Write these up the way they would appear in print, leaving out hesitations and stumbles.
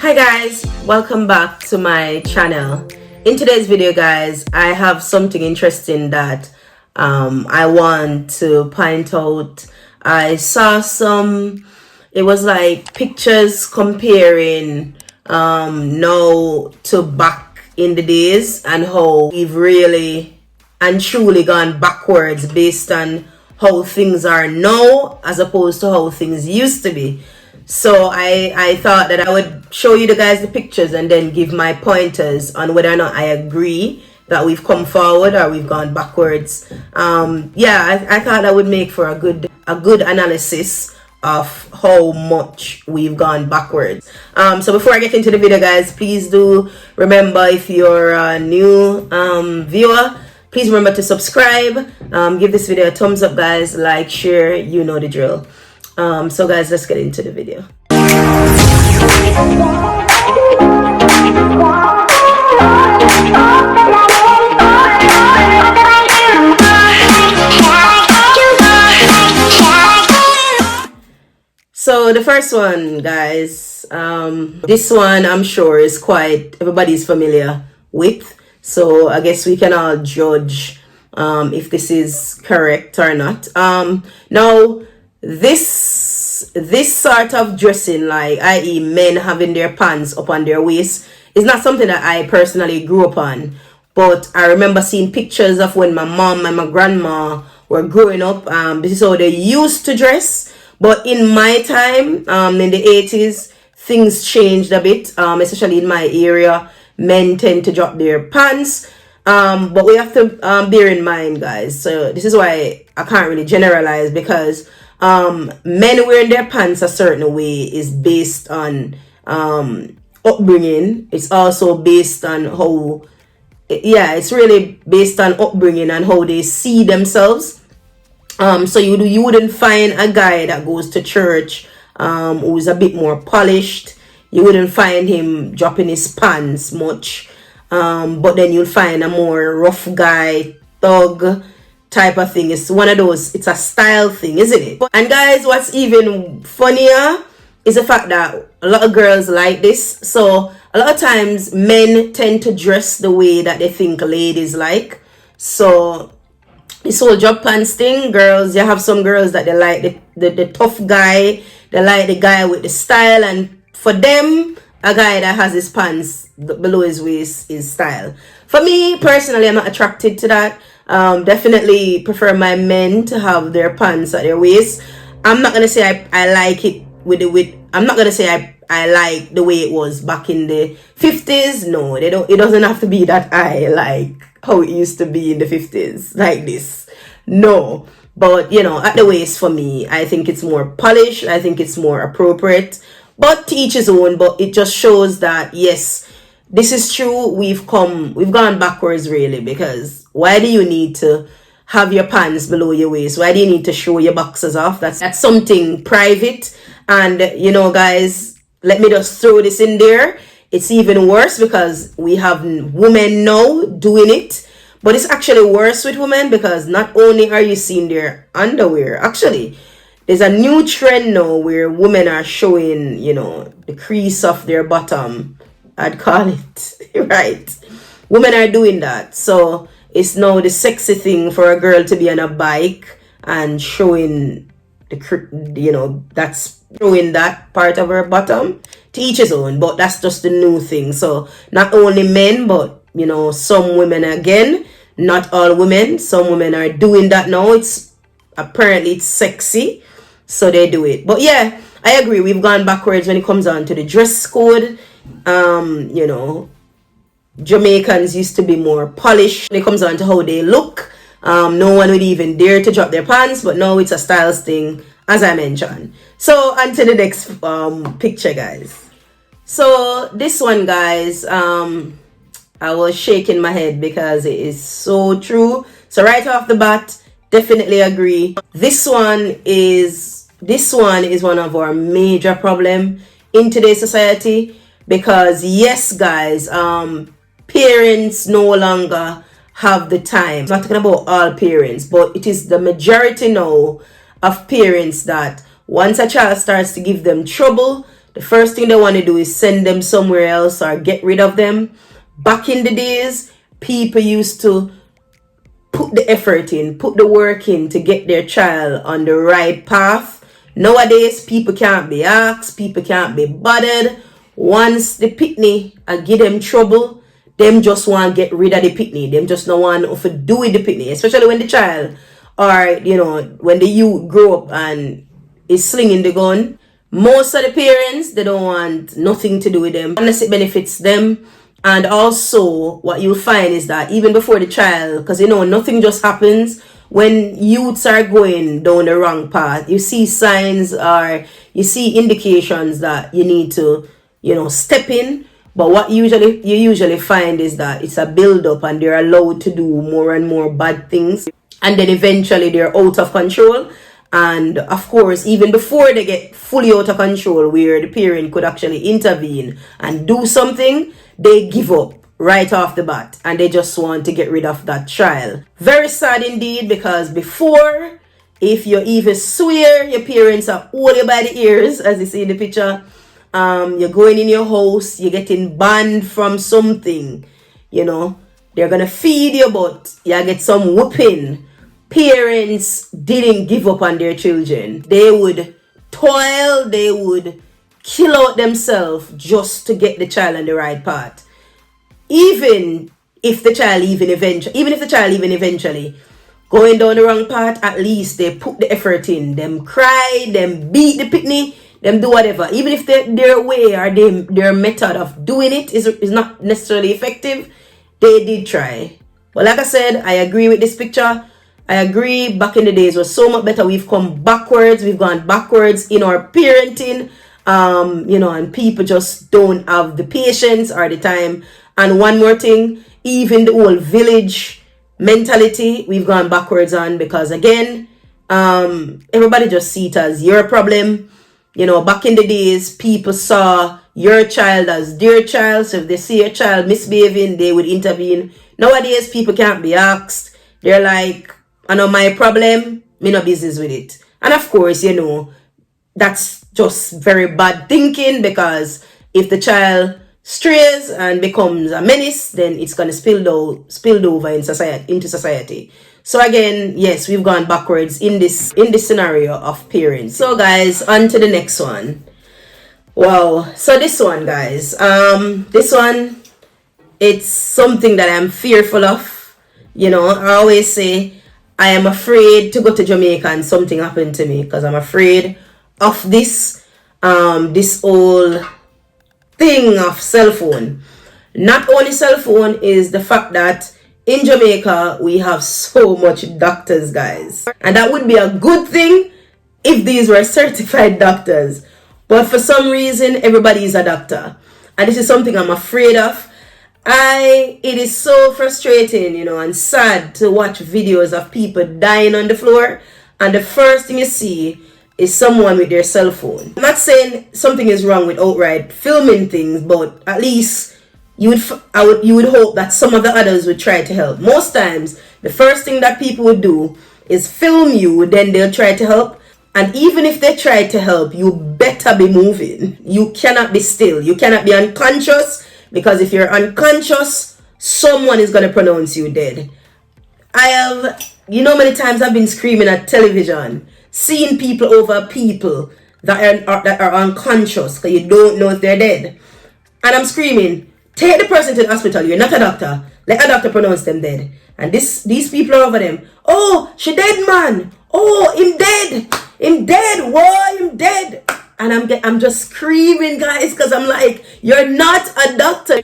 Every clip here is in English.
Hi guys, welcome back to my channel. In today's video guys, I have something interesting that I want to point out. I saw it was like pictures comparing now to back in the days and how we've really and truly gone backwards based on how things are now as opposed to how things used to be. So I thought that I would show you guys the pictures and then give my pointers on whether or not I agree that we've come forward or we've gone backwards. I thought that would make for a good analysis of how much we've gone backwards. So before I get into the video guys, please do remember, if you're a new viewer, please remember to subscribe, give this video a thumbs up guys, like, share, you know the drill. So guys, let's get into the video. So the first one guys, this one I'm sure is quite everybody's familiar with, so I guess we can all judge if this is correct or not. Now this sort of dressing, like i.e. men having their pants up on their waist, is not something that I personally grew up on, but I remember seeing pictures of when my mom and my grandma were growing up. This is how they used to dress, but in my time, in the 80s, things changed a bit, especially in my area. Men tend to drop their pants, but we have to bear in mind guys, so this is why I can't really generalize, because men wearing their pants a certain way is based on upbringing. It's also based on how, it's really based on upbringing and how they see themselves. So you wouldn't find a guy that goes to church who's a bit more polished. You wouldn't find him dropping his pants much, but then you'll find a more rough guy, thug type of thing. It's one of those, it's a style thing, isn't it? And guys, what's even funnier is the fact that a lot of girls like this. So a lot of times men tend to dress the way that they think ladies like. So this whole drop pants thing, girls, you have some girls that they like the tough guy, they like the guy with the style, and for them a guy that has his pants below his waist is style. For me personally, I'm not attracted to that. Definitely prefer my men to have their pants at their waist. I'm not gonna say I like it I'm not gonna say I like the way it was back in the 50s. No, it doesn't have to be that I like how it used to be in the 50s like this. No, but you know, at the waist for me, I think it's more polished, I think it's more appropriate, but to each his own. But it just shows that yes, this is true, we've gone backwards really, because why do you need to have your pants below your waist? Why do you need to show your boxers off? That's something private. And you know guys, let me just throw this in there, it's even worse because we have women now doing it, but it's actually worse with women, because not only are you seeing their underwear, actually there's a new trend now where women are showing, you know, the crease of their bottom, I'd call it, right? Women are doing that. So it's now the sexy thing for a girl to be on a bike and showing that's showing that part of her bottom. To each his own, but that's just the new thing. So not only men, but you know, some women, again, not all women, some women are doing that now. It's apparently it's sexy, so they do it. But yeah, I agree, we've gone backwards when it comes on to the dress code. You know, Jamaicans used to be more polished when it comes on to how they look. No one would even dare to drop their pants, but now it's a styles thing, as I mentioned. So on to the next picture guys. So this one guys, I was shaking my head because it is so true. So right off the bat, definitely agree. This one is one of our major problem in today's society, because yes guys, parents no longer have the time. I'm not talking about all parents, but it is the majority now of parents that once a child starts to give them trouble, the first thing they want to do is send them somewhere else or get rid of them. Back in the days, people used to put the effort in, put the work in to get their child on the right path. Nowadays, people can't be asked, people can't be bothered. Once the pitney give them trouble, them just want to get rid of the pitney. Them just don't want to do with the pitney, especially when the child or, when the youth grow up and is slinging the gun. Most of the parents, they don't want nothing to do with them unless it benefits them. And also, what you'll find is that even before the child, because nothing just happens. When youths are going down the wrong path, you see signs or you see indications that you need to, step in. But what you usually find is that it's a build-up and they're allowed to do more and more bad things. And then eventually they're out of control. And of course, even before they get fully out of control, where the parent could actually intervene and do something, they give up right off the bat and they just want to get rid of that child. Very sad indeed, because before, if you even swear your parents are hold you by the ears, as you see in the picture, you're going in your house, you're getting banned from something, they're gonna feed you, but you get some whooping. Parents didn't give up on their children. They would toil, they would kill out themselves just to get the child on the right path. Even if the child even eventually going down the wrong path, at least they put the effort in. Them cry, them beat the pitney, them do whatever. Even if their way or their method of doing it is not necessarily effective, they did try. But like I said, I agree with this picture. I agree, back in the days was so much better. We've come backwards. We've gone backwards in our parenting. And people just don't have the patience or the time. And one more thing, even the whole village mentality, we've gone backwards on, because again, everybody just see it as your problem. Back in the days, people saw your child as their child. So if they see your child misbehaving, they would intervene. Nowadays, people can't be asked. They're like, I know my problem, me no business with it. And of course, that's just very bad thinking, because if the child strays and becomes a menace, then it's going to spill over into society. So again, yes, we've gone backwards in this scenario of parents. So guys, on to the next one. Wow. So this one, guys, this one, it's something that I'm fearful of. I always say I am afraid to go to Jamaica and something happened to me, because I'm afraid of this whole thing of cell phone. Not only cell phone, is the fact that in Jamaica we have so much doctors, guys, and that would be a good thing if these were certified doctors, but for some reason everybody is a doctor, and this is something I'm afraid of. It is so frustrating, and sad to watch videos of people dying on the floor, and the first thing you see is someone with their cell phone. I'm not saying something is wrong with outright filming things, but at least you would hope that some of the others would try to help. Most times, the first thing that people would do is film you, then they'll try to help. And even if they try to help, you better be moving. You cannot be still. You cannot be unconscious, because if you're unconscious, someone is going to pronounce you dead. Many times I've been screaming at television, seeing people over people that are unconscious, because you don't know if they're dead. And I'm screaming, take the person to the hospital. You're not a doctor. Let a doctor pronounce them dead. And these people are over them. Oh, she dead, man. Oh, him dead. Him dead. Why, him dead. And I'm just screaming, guys, because I'm like, you're not a doctor.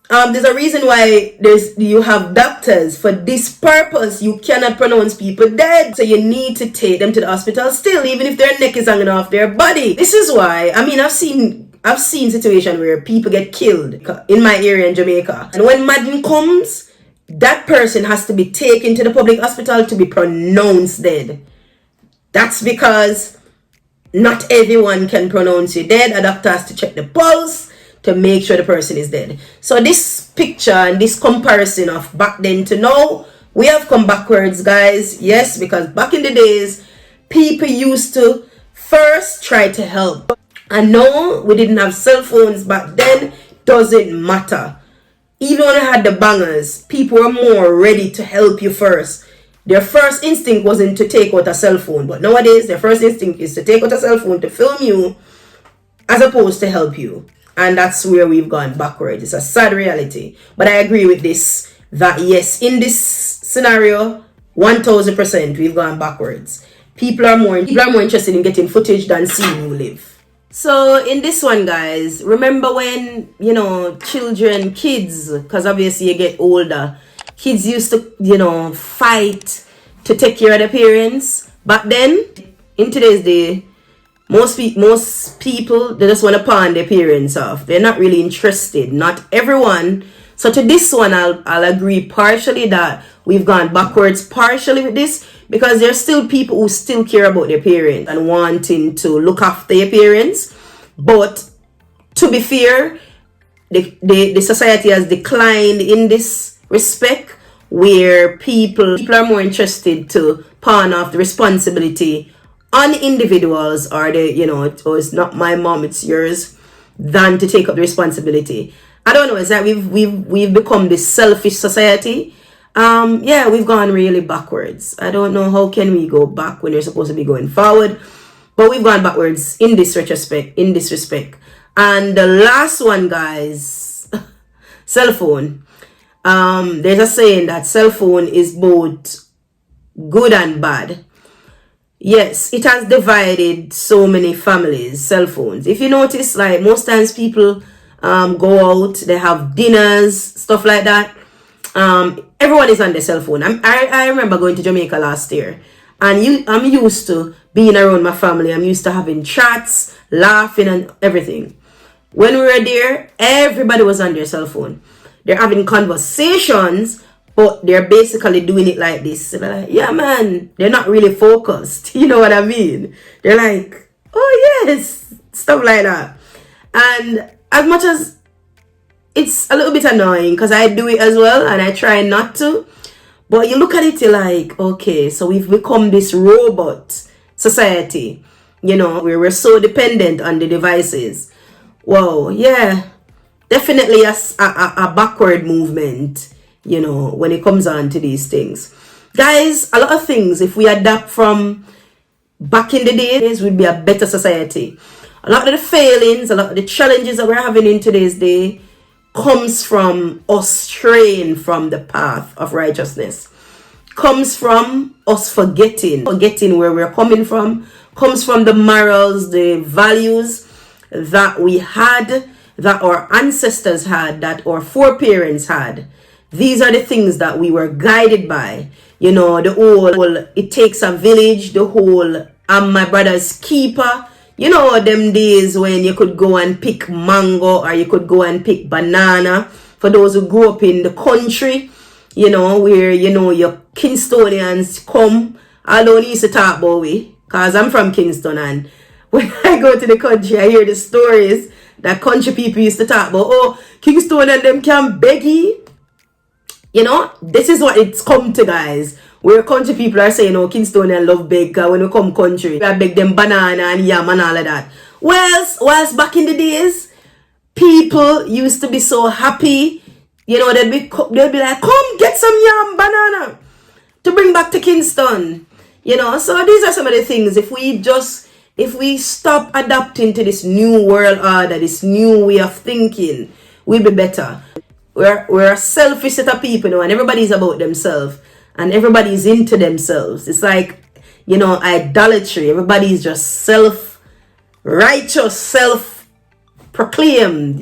There's a reason why you have doctors for this purpose. You cannot pronounce people dead, so you need to take them to the hospital still, even if their neck is hanging off their body. This is why, I've seen situations where people get killed in my area in Jamaica, and when Madden comes, that person has to be taken to the public hospital to be pronounced dead. That's because not everyone can pronounce you dead. A doctor has to check the pulse to make sure the person is dead. So this picture and this comparison of back then to now, we have come backwards, guys. Yes, because back in the days, people used to first try to help. And no, we didn't have cell phones back then. Doesn't matter. Even when I had the bangers, people were more ready to help you first. Their first instinct wasn't to take out a cell phone, but nowadays their first instinct is to take out a cell phone to film you as opposed to help you. And that's where we've gone backwards. It's a sad reality. But I agree with this, that yes, in this scenario, 1000% we've gone backwards. People are more interested in getting footage than seeing you live. So in this one, guys, remember when, children, kids, because obviously you get older, kids used to, fight to take care of their parents. But then, in today's day, most people, they just want to pawn their parents off. They're not really interested. Not everyone. So to this one, I'll agree partially that we've gone backwards partially with this, because there's still people who still care about their parents and wanting to look after their parents. But to be fair, the society has declined in this respect, where people are more interested to pawn off the responsibility on individuals, or oh, it's not my mom, it's yours, than to take up the responsibility. I don't know, it's that we've become this selfish society. We've gone really backwards. I don't know how can we go back when you're supposed to be going forward, but we've gone backwards in this respect. And the last one, guys, cell phone. There's a saying that cell phone is both good and bad. Yes, it has divided so many families, cell phones. If you notice, like most times people go out, they have dinners, stuff like that. Everyone is on their cell phone. I remember going to Jamaica last year, and I'm used to being around my family. I'm used to having chats, laughing, and everything. When we were there, everybody was on their cell phone. They're having conversations, but they're basically doing it like this. They're like, yeah, man. They're not really focused. You know what I mean? They're like, oh, yes. Stuff like that. And as much as it's a little bit annoying, because I do it as well, and I try not to. But you look at it, you're like, okay, so we've become this robot society, where we're so dependent on the devices. Wow, yeah. Definitely a backward movement, when it comes on to these things. Guys, a lot of things, if we adapt from back in the days, would be a better society. A lot of the failings, a lot of the challenges that we're having in today's day comes from us straying from the path of righteousness. Comes from us forgetting where we're coming from. Comes from the morals, the values that we had, that our ancestors had, that our foreparents had. These are the things that we were guided by. The whole, it takes a village, the whole, I'm my brother's keeper. Them days when you could go and pick mango, or you could go and pick banana. For those who grew up in the country, where, your Kingstonians come. I don't used to talk about it, because I'm from Kingston, and when I go to the country, I hear the stories that country people used to talk about. Oh, Kingston and them can beggy. This is what it's come to, guys. Where country people are saying, oh, Kingstonian love beg, when we come country, I beg them banana and yam and all of that. Whilst back in the days, people used to be so happy. They'd be like, come get some yam, banana to bring back to Kingston. So these are some of the things. If we stop adapting to this new world order, this new way of thinking, we'll be better. We're a selfish set of people, and everybody's about themselves, and everybody's into themselves. It's like, idolatry. Everybody's just self-righteous, self-proclaimed,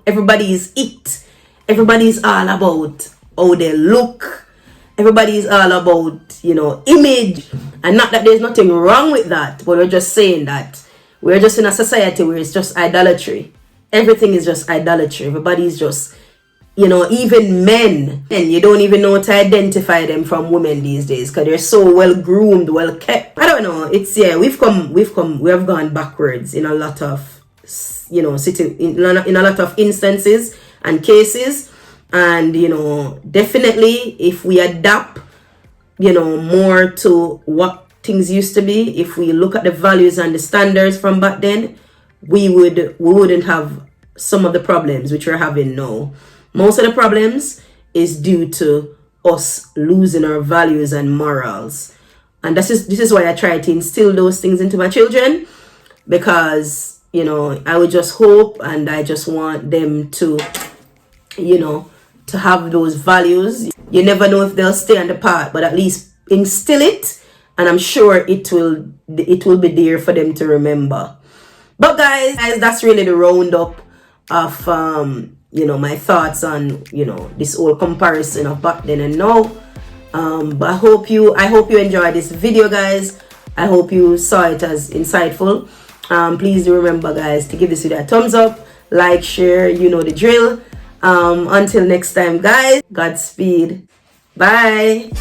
Everybody's it. Everybody's all about how they look. Everybody's all about, image. And not that there's nothing wrong with that, but we're just saying that we're just in a society where it's just idolatry. Everything is just idolatry. Everybody's just, even men, and you don't even know how to identify them from women these days, because they're so well groomed, well kept. I don't know. We have gone backwards in a lot of, in a lot of instances and cases. And, definitely if we adapt, more to what things used to be, if we look at the values and the standards from back then, we wouldn't have some of the problems which we're having now. Most of the problems is due to us losing our values and morals. And this is why I try to instill those things into my children, because, you know, I would just hope and I just want them to, you know, to have those values. You never know if they'll stay on the path, but at least instill it, and I'm sure it will be there for them to remember. But guys, that's really the roundup of you know, my thoughts on, you know, this whole comparison of back then and now. But I hope you enjoyed this video, guys. I hope you saw it as insightful. Please do remember, guys, to give this video a thumbs up, like, share, you know the drill. Until next time, guys, Godspeed. Bye.